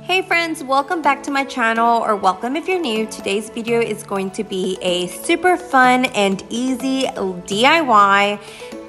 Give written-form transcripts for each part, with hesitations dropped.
Hey friends, welcome back to my channel, or welcome if you're new. Today's video is going to be a super fun and easy DIY.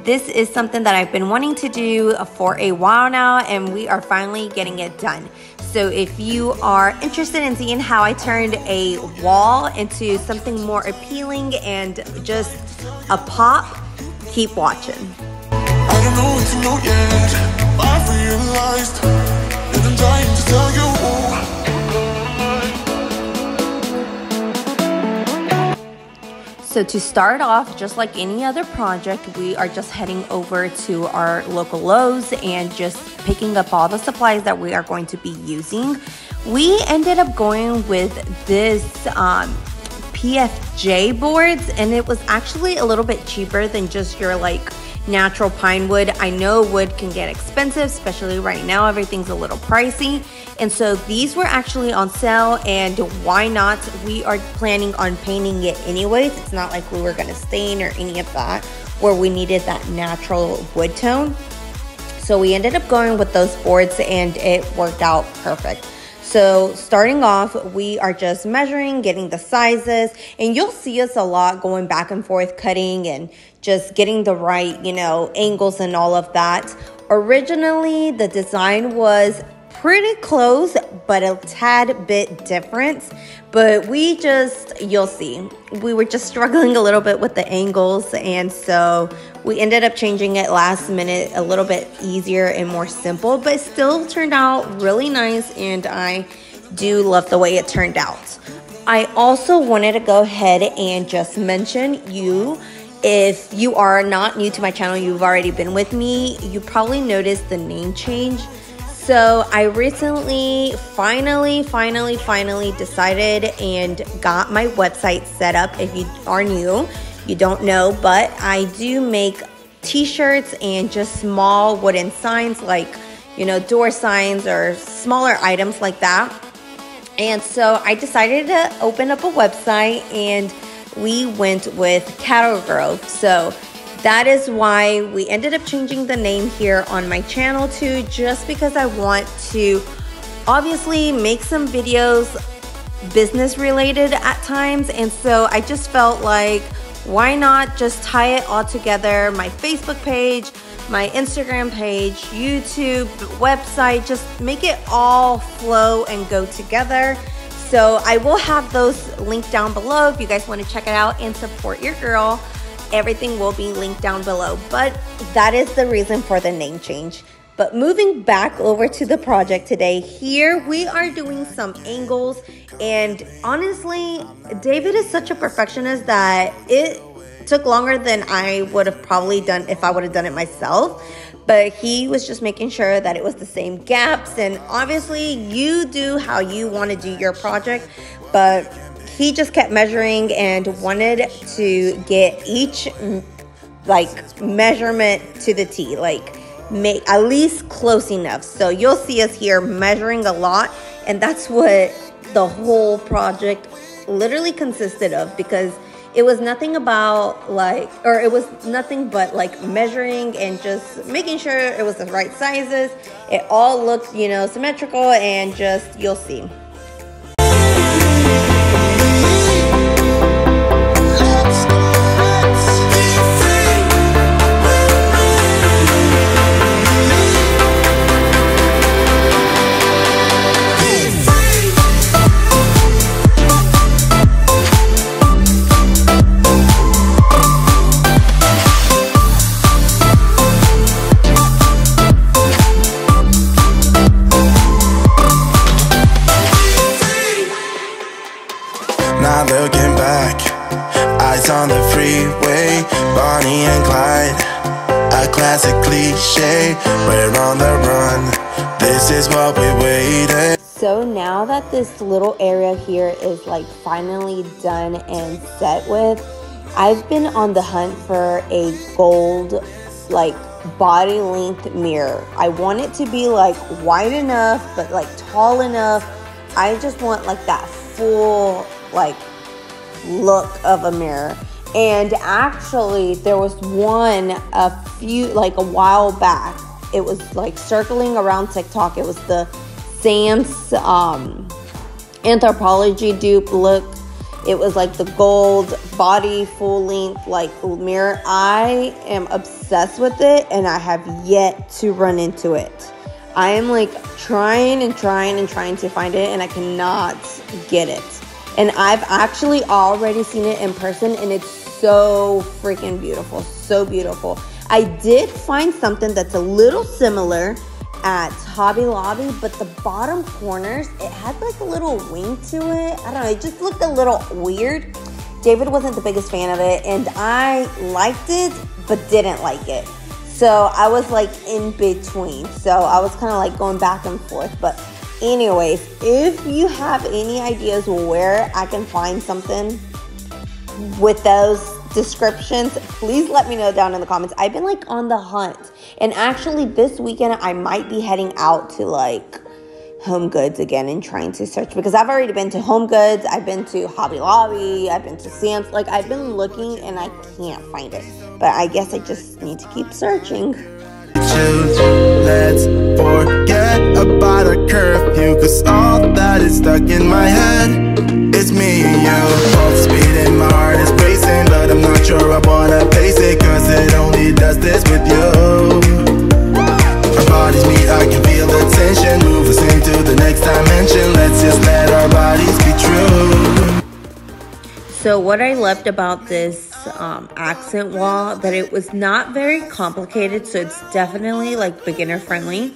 This is something that I've been wanting to do for a while now, and we are finally getting it done. So if you are interested in seeing how I turned a wall into something more appealing and just a pop, keep watching. I don't know what you know yet. I've realized that I'm dying to tell you. So to start off, just like any other project, we are just heading over to our local Lowe's and just picking up all the supplies that we are going to be using. We ended up going with this PFJ boards, and it was actually a little bit cheaper than just your natural pine wood. I know wood can get expensive, especially right now. Everything's a little pricey. And so these were actually on sale, and why not? We are planning on painting it anyways. It's not like we were gonna stain or any of that, where we needed that natural wood tone. So we ended up going with those boards, and it worked out perfect. So starting off, we are just measuring, getting the sizes, and you'll see us a lot going back and forth, cutting and just getting the right, angles and all of that. Originally, the design was pretty close, but a tad bit different. But you'll see, we were just struggling a little bit with the angles, and so we ended up changing it last minute, a little bit easier and more simple, but it still turned out really nice, and I do love the way it turned out. I also wanted to go ahead and just mention if you are not new to my channel, you've already been with me, you probably noticed the name change. So I recently finally decided and got my website set up. If you are new, you don't know, but I do make t-shirts and just small wooden signs, like door signs or smaller items like that. And so I decided to open up a website, and we went with Cattle Grove. So that is why we ended up changing the name here on my channel too, just because I want to obviously make some videos business related at times. And so I just felt like, why not just tie it all together? My Facebook page, my Instagram page, YouTube, website, just make it all flow and go together. So I will have those linked down below if you guys want to check it out and support your girl. Everything will be linked down below, but that is the reason for the name change. But moving back over to the project today, here we are doing some angles, and honestly, David is such a perfectionist that it took longer than I would have probably done if I would have done it myself. But he was just making sure that it was the same gaps, and obviously you do how you want to do your project, but he just kept measuring and wanted to get each measurement to the T, make at least close enough. So you'll see us here measuring a lot, and that's what the whole project literally consisted of, because it was nothing about it was nothing but measuring and just making sure it was the right sizes. It all looked, symmetrical, and just, you'll see. Looking back, eyes on the freeway, Bonnie and Clyde, a classic cliche. We're on the run, this is what we waited. So now that this little area here is finally done and set with, I've been on the hunt for a gold body length mirror. I want it to be wide enough but tall enough. I just want that full look of a mirror. And actually there was one a while back. It was circling around TikTok. It was the Sam's Anthropology dupe look. It was like the gold body, full length, like mirror. I am obsessed with it, and I have yet to run into it. I am like trying to find it, and I cannot get it. And I've actually already seen it in person, and it's so freaking beautiful. So beautiful. I did find something that's a little similar at Hobby Lobby, but the bottom corners, it had like a little wing to it. I don't know, it just looked a little weird. David wasn't the biggest fan of it, and I liked it but didn't like it. So I was like in between. So I was kind of like going back and forth. But anyways, if you have any ideas where I can find something with those descriptions, please let me know down in the comments. I've been like on the hunt, and actually this weekend I might be heading out to like Home Goods again and trying to search, because I've already been to Home Goods, I've been to Hobby Lobby, I've been to Sam's. Like, I've been looking and I can't find it, but I guess I just need to keep searching. Let's forget about a curfew, cause all that is stuck in my head is me and you. Full speed and my heart is racing, but I'm not sure I wanna pace it, cause it only does this with you. Our bodies meet, I can feel the tension, move us into the next dimension. Let's just let our bodies be true. So what I loved about this accent wall, that it was not very complicated, so it's definitely like beginner friendly.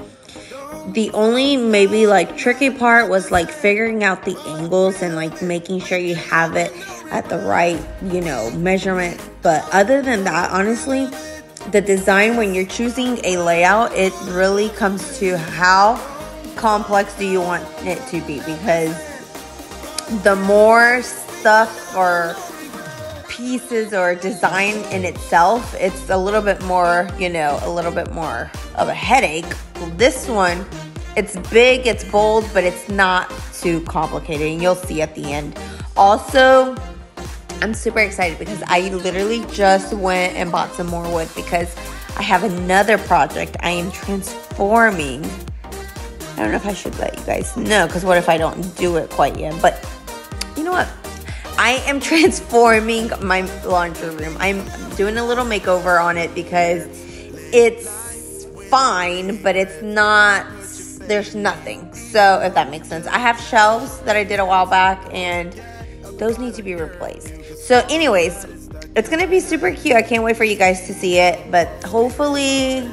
The only maybe like tricky part was like figuring out the angles and like making sure you have it at the right, you know, measurement. But other than that, honestly, the design, when you're choosing a layout, it really comes to how complex do you want it to be, because the more stuff or pieces or design in itself, it's a little bit more, you know, a little bit more of a headache. This one, it's big, it's bold, but it's not too complicated, and you'll see at the end. Also, I'm super excited because I literally just went and bought some more wood, because I have another project I am transforming. I don't know if I should let you guys know, because what if I don't do it quite yet? But you know what? I am transforming my laundry room. I'm doing a little makeover on it because it's fine, but it's not, there's nothing. So if that makes sense. I have shelves that I did a while back, and those need to be replaced. So anyways, it's going to be super cute. I can't wait for you guys to see it, but hopefully,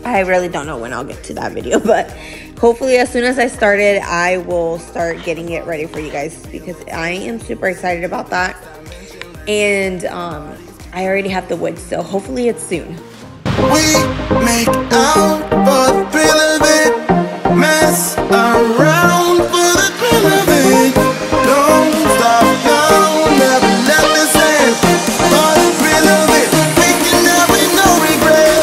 I really don't know when I'll get to that video, but hopefully as soon as I start it, I will start getting it ready for you guys, because I am super excited about that. And I already have the wood, so hopefully it's soon. We make out for the thrill of it, mess around for the thrill of it. Don't stop now, never let this end. For the thrill of it, we can have it, no regret.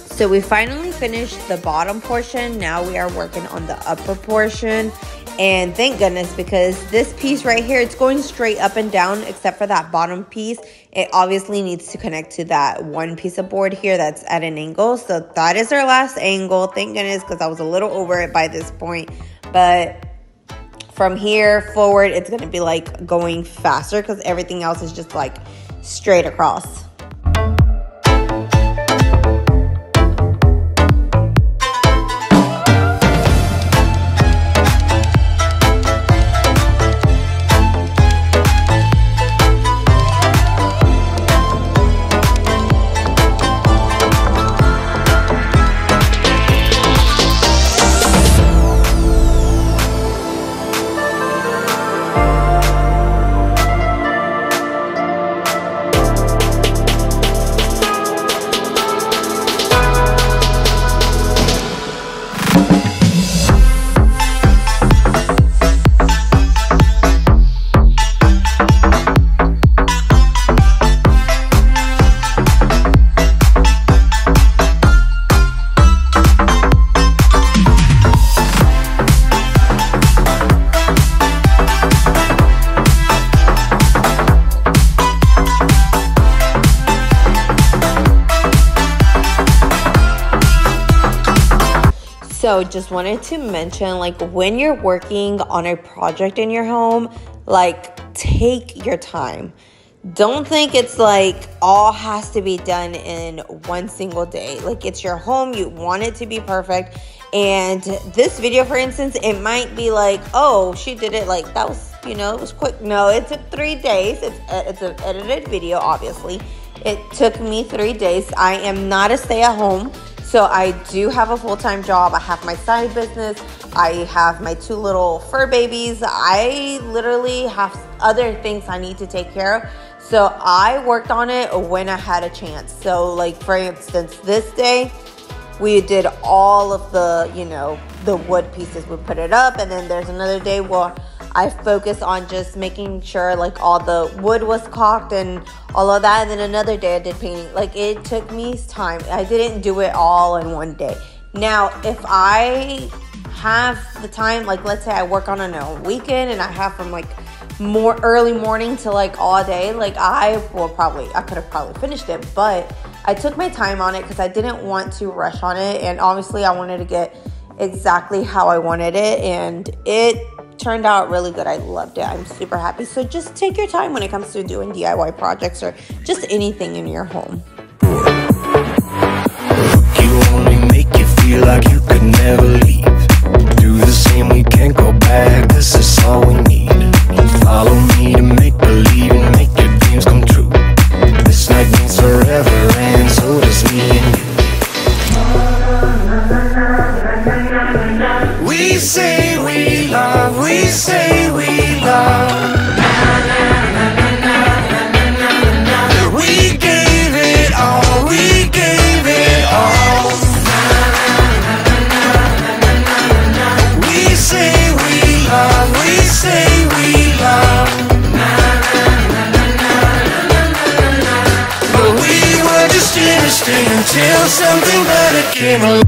So we finally finished the bottom portion. Now we are working on the upper portion. And thank goodness, because this piece right here, it's going straight up and down except for that bottom piece. It obviously needs to connect to that one piece of board here that's at an angle. So that is our last angle. Thank goodness, because I was a little over it by this point. But from here forward, it's going to be like going faster because everything else is just like straight across. So just wanted to mention, like, when you're working on a project in your home, like, take your time. Don't think it's like all has to be done in one single day. Like, it's your home, you want it to be perfect. And this video, for instance, it might be like, oh, she did it like that was, it was quick. No, it took 3 days. It's an edited video, obviously. It took me 3 days. I am not a stay-at-home, so I do have a full-time job. I have my side business. I have my 2 little fur babies. I literally have other things I need to take care of. So I worked on it when I had a chance. So, like, for instance, this day, we did all of the, the wood pieces. We put it up, and then there's another day where I focused on just making sure, like, all the wood was caulked and all of that. And then another day I did painting. Like, it took me time. I didn't do it all in one day. Now, if I have the time, like, let's say I work on a weekend and I have from, like, more early morning to, like, all day, like, I could have probably finished it, but I took my time on it because I didn't want to rush on it. And obviously I wanted to get exactly how I wanted it, and it turned out really good. I loved it. I'm super happy. So just take your time when it comes to doing DIY projects or just anything in your home. You only make you feel like you could never leave. Do the same, we can't go back. This is all we need. Follow me to make believe and make your dreams come true. This night means forever, and so does me and you. We say we love, we say we love. We gave it all, we gave it all. We say we love, we say we love. But we were just innocent until something better came along.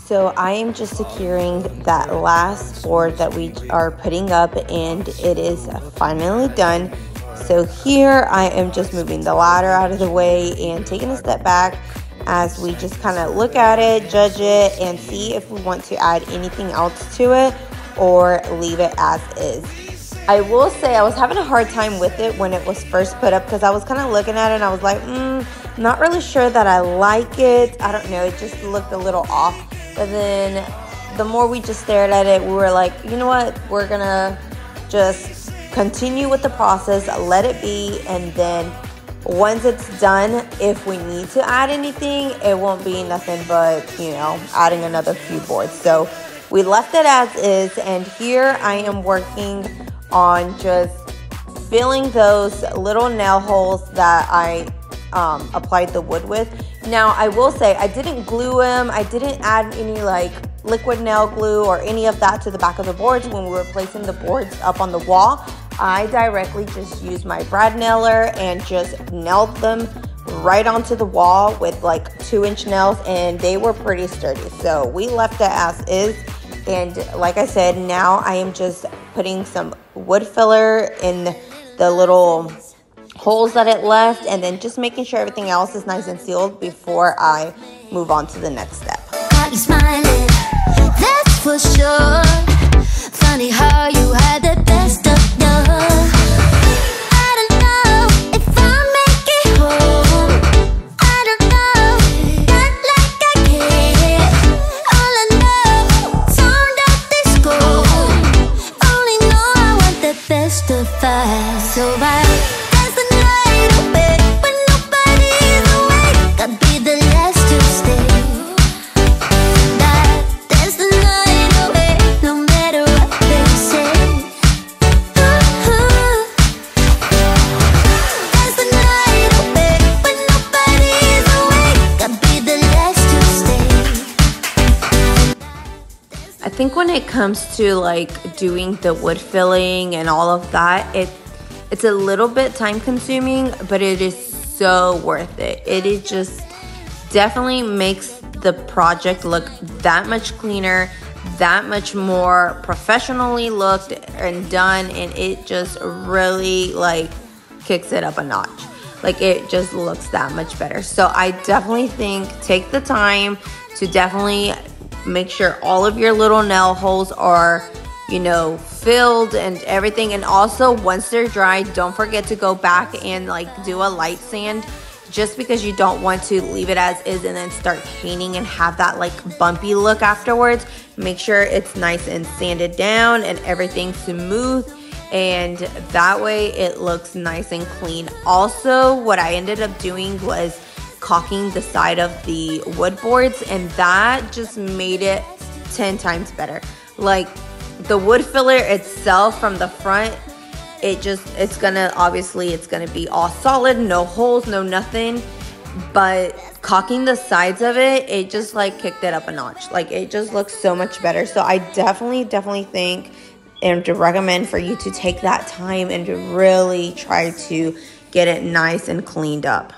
So I am just securing that last board that we are putting up, and it is finally done. So here I am just moving the ladder out of the way and taking a step back as we just kind of look at it, judge it, and see if we want to add anything else to it or leave it as is. I will say I was having a hard time with it when it was first put up because I was kind of looking at it and I was like, not really sure that I like it. I don't know, it just looked a little off. But then the more we just stared at it, we were like, you know what? We're going to just continue with the process, let it be. And then once it's done, if we need to add anything, it won't be nothing but, adding another few boards. So we left it as is. And here I am working on just filling those little nail holes that I applied the wood with. Now, I will say I didn't glue them. I didn't add any like liquid nail glue or any of that to the back of the boards when we were placing the boards up on the wall. I directly just used my brad nailer and just nailed them right onto the wall with like 2-inch nails, and they were pretty sturdy. So we left it as is. And like I said, now I am just putting some wood filler in the little holes that it left, and then just making sure everything else is nice and sealed before I move on to the next step. Got you smiling, that's for sure. Funny how you had the best of love. I don't know if I'll make it home. I don't know, not like I care. All I know, sound of disco. Only know I want the best of us. So I think when it comes to like doing the wood filling and all of that, it's a little bit time consuming, but it is so worth it. It is just definitely makes the project look that much cleaner, that much more professionally looked and done, and it just really like kicks it up a notch. Like it just looks that much better. So I definitely think take the time to definitely make sure all of your little nail holes are, you know, filled and everything. And also once they're dry, don't forget to go back and like do a light sand, just because you don't want to leave it as is and then start painting and have that like bumpy look afterwards. Make sure it's nice and sanded down and everything smooth, and that way it looks nice and clean. Also, what I ended up doing was caulking the side of the wood boards, and that just made it 10 times better. Like the wood filler itself from the front, it's gonna be all solid, no holes, no nothing. But caulking the sides of it, it just like kicked it up a notch. Like it just looks so much better. So I definitely think and to recommend for you to take that time and to really try to get it nice and cleaned up.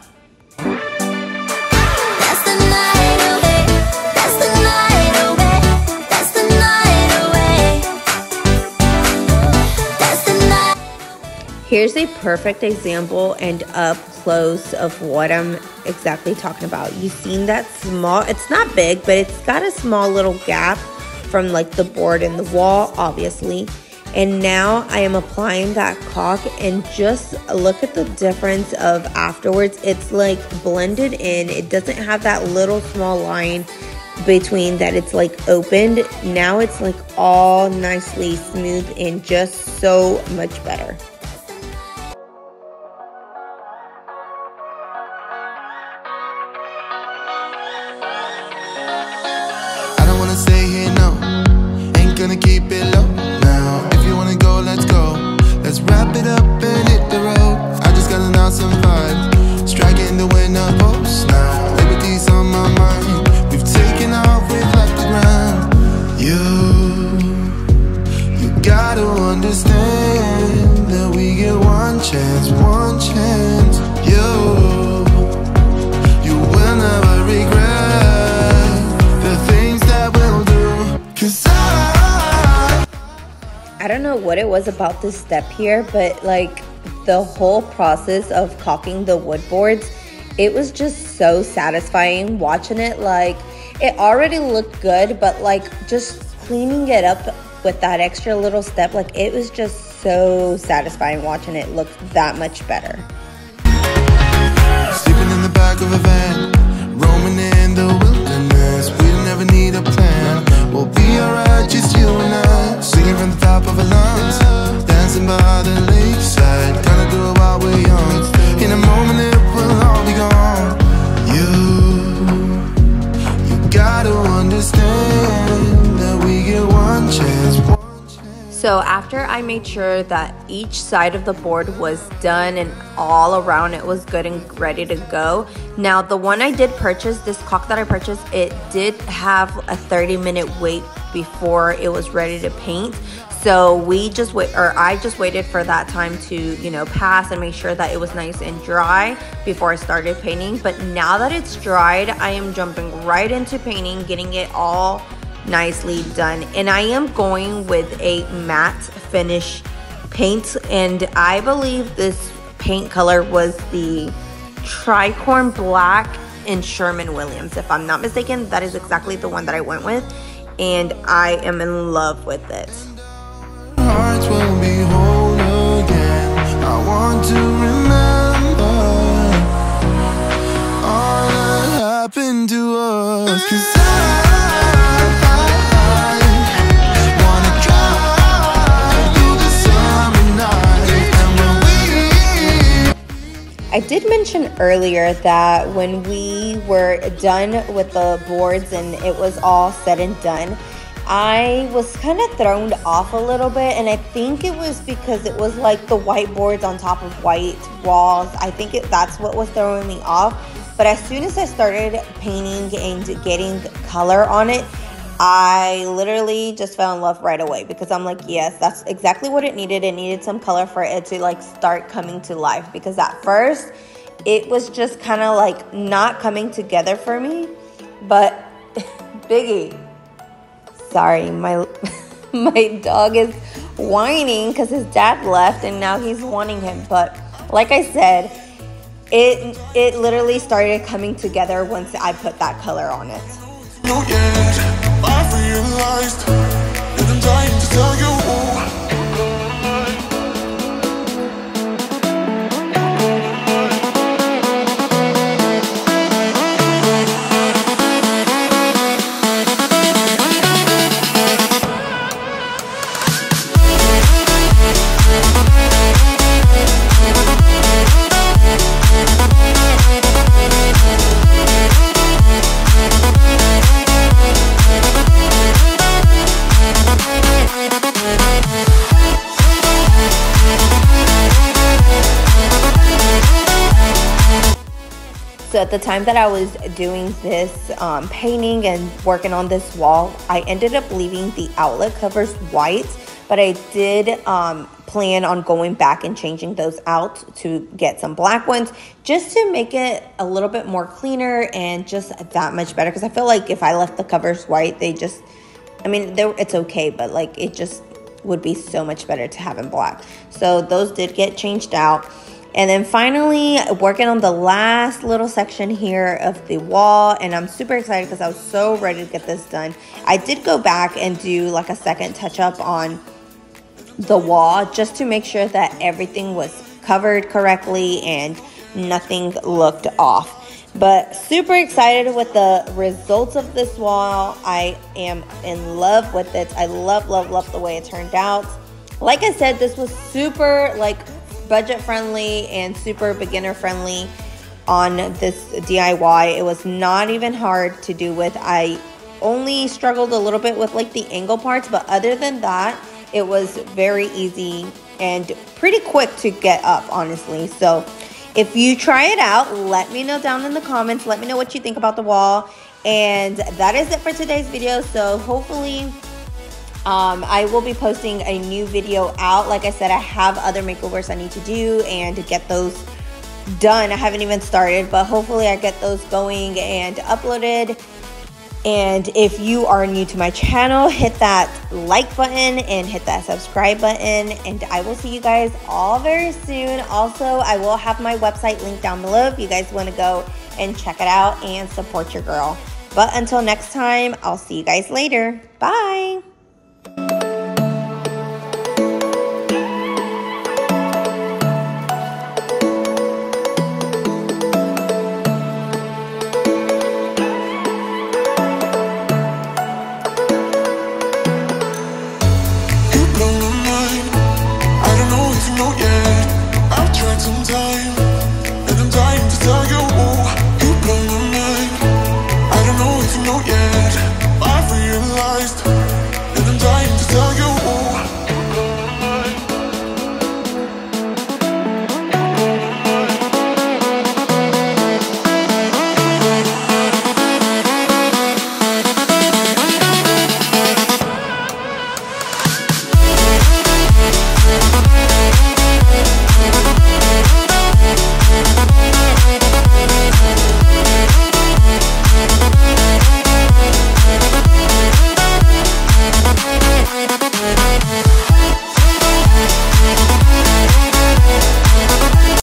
Here's a perfect example and up close of what I'm exactly talking about. You've seen that small, it's not big, but it's got a small little gap from like the board and the wall, obviously. And now I am applying that caulk, and just look at the difference of afterwards. It's like blended in. It doesn't have that little small line between that it's like opened. Now it's like all nicely smooth and just so much better. Stay here, no, ain't gonna keep it low now. If you wanna go, let's go. Let's wrap it up and hit the road. I just got an awesome vibe, striking the winner post now. Liberty's on my mind. We've taken off, we've left the ground. You gotta understand that we get one chance, one chance. You will never regret the things that we'll do. 'Cause I don't know what it was about this step here, but like the whole process of caulking the wood boards, it was just so satisfying watching it. Like it already looked good, but like just cleaning it up with that extra little step, like it was just so satisfying watching it look that much better. Sleeping in the back of a van, roaming in the wilderness. We never need a plan. We'll be alright, just you and I. Singing from the top of our lungs, dancing by the lakeside. Gonna do it while we're young. In a moment it will all be gone. You gotta understand that we get one chance. So after I made sure that each side of the board was done and all around it was good and ready to go. Now the one I did purchase, this caulk that I purchased, it did have a 30-minute wait before it was ready to paint. So I just waited for that time to, you know, pass and make sure that it was nice and dry before I started painting. But now that it's dried, I am jumping right into painting, getting it all nicely done. And I am going with a matte finish paint, and I believe this paint color was the Tricorn Black in Sherman-Williams. If I'm not mistaken, that is exactly the one that I went with, and I am in love with it. Hearts will be whole again. I want to remember all that happened to us. 'Cause wanna drive through the summer night. And when I did mention earlier that when we were done with the boards and it was all said and done, I was kind of thrown off a little bit, and I think it was because it was like the white boards on top of white walls. I think that's what was throwing me off. But as soon as I started painting and getting color on it, I literally just fell in love right away because I'm like, yes, that's exactly what it needed. It needed some color for it to like start coming to life, because at first it was just kind of like not coming together for me. But Biggie, sorry, my my dog is whining because his dad left and now he's wanting him. But like I said, it literally started coming together once I put that color on it. Not yet, I've realized, and I'm dying to tell you. So at the time that I was doing this painting and working on this wall, I ended up leaving the outlet covers white, but I did plan on going back and changing those out to get some black ones, just to make it a little bit more cleaner and just that much better. Because I feel like if I left the covers white, they just, I mean, it's okay, but like it just would be so much better to have in black. So those did get changed out. And then finally working on the last little section here of the wall, and I'm super excited because I was so ready to get this done. I did go back and do like a second touch up on the wall just to make sure that everything was covered correctly and nothing looked off. But super excited with the results of this wall. I am in love with it. I love the way it turned out. Like I said, this was super like budget friendly and super beginner friendly on this DIY. It was not even hard to do with. I only struggled a little bit with like the angle parts, but other than that, it was very easy and pretty quick to get up, honestly. So if you try it out, let me know down in the comments. Let me know what you think about the wall. And that is it for today's video. So hopefully I will be posting a new video out. Like I said, I have other makeovers I need to do and to get those done. I haven't even started, but hopefully I get those going and uploaded. And if you are new to my channel, hit that like button and hit that subscribe button. And I will see you guys all very soon. Also, I will have my website linked down below if you guys want to go and check it out and support your girl. But until next time, I'll see you guys later. Bye. And I'm dying to tell you, you blow my mind. I don't know if you know yet.